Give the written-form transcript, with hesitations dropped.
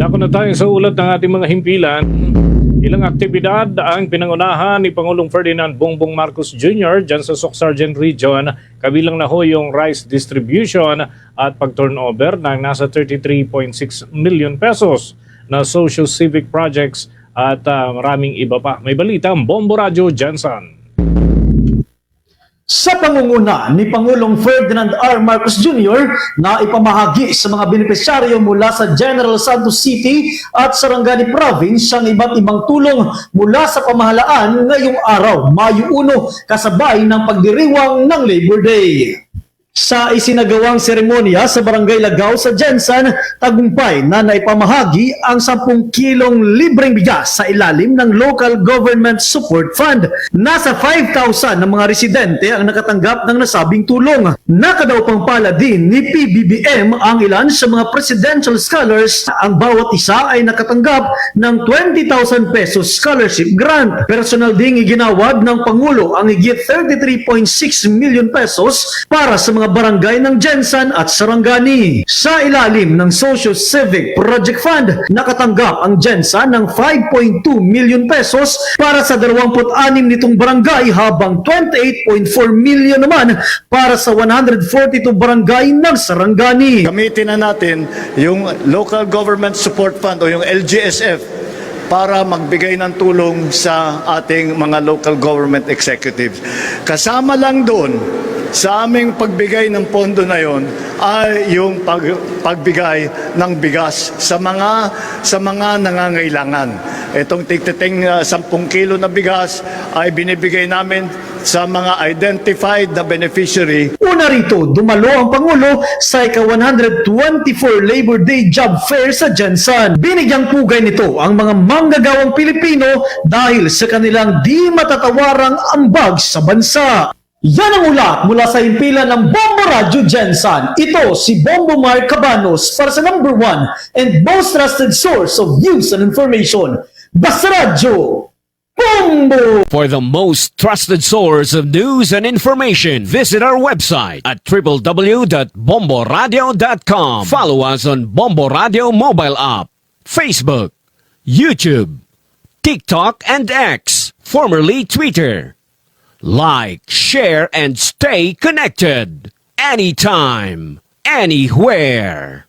Dako na tayo sa ulat ng ating mga himpilan. Ilang aktibidad ang pinangunahan ni Pangulong Ferdinand Bongbong Marcos Jr. dyan sa Soc-Sargent Region. Kabilang na ho yung rice distribution at pag-turnover ng nasa 33.6 million pesos na socio-civic projects at maraming iba pa. May balita ang Bombo Radio Jensen. Sa pangunguna ni Pangulong Ferdinand R. Marcos Jr. na ipamahagi sa mga benepisyaryo mula sa General Santos City at Sarangani Province ang iba't ibang tulong mula sa pamahalaan ngayong araw, Mayo 1, kasabay ng pagdiriwang ng Labor Day. Sa isinagawang seremonya sa Barangay Lagaw sa Jensen, tagumpay na naipamahagi ang 10 kilong libreng bigas sa ilalim ng Local Government Support Fund. Nasa 5,000 ng mga residente ang nakatanggap ng nasabing tulong. Nakadaw pang pala din ni PBBM ang ilan sa mga presidential scholars. Ang bawat isa ay nakatanggap ng 20,000 pesos scholarship grant. Personal ding iginawad ng Pangulo ang higit 33.6 million pesos para sa mga barangay ng Jensen at Sarangani. Sa ilalim ng Socio-Civic Project Fund, nakatanggap ang Jensen ng 5.2 million pesos para sa 26 nitong barangay habang 28.4 million naman para sa 142 barangay ng Sarangani. Gamitin na natin yung Local Government Support Fund o yung LGSF para magbigay ng tulong sa ating mga local government executives. Kasama lang doon sa aming pagbigay ng pondo na yon ay yung pagbigay ng bigas sa mga nangangailangan. Itong tigtiting 10 kilo na bigas ay binibigay namin sa mga identified na beneficiary. Una rito, dumalo ang Pangulo sa ika-124 Labor Day Job Fair sa Jensen. Binigyang pugay nito ang mga manggagawang Pilipino dahil sa kanilang di matatawarang ambag sa bansa. Yan ang ulat mula sa himpilan ng Bombo Radio Jensen. Ito si Bombo Mark Cabanos para sa number 1 and most trusted source of news and information. Basta Radio Bombo! For the most trusted source of news and information, visit our website at www.bomboradio.com. Follow us on Bombo Radio mobile app, Facebook, YouTube, TikTok, and X, formerly Twitter. Like, share, and stay connected. Anytime, anywhere.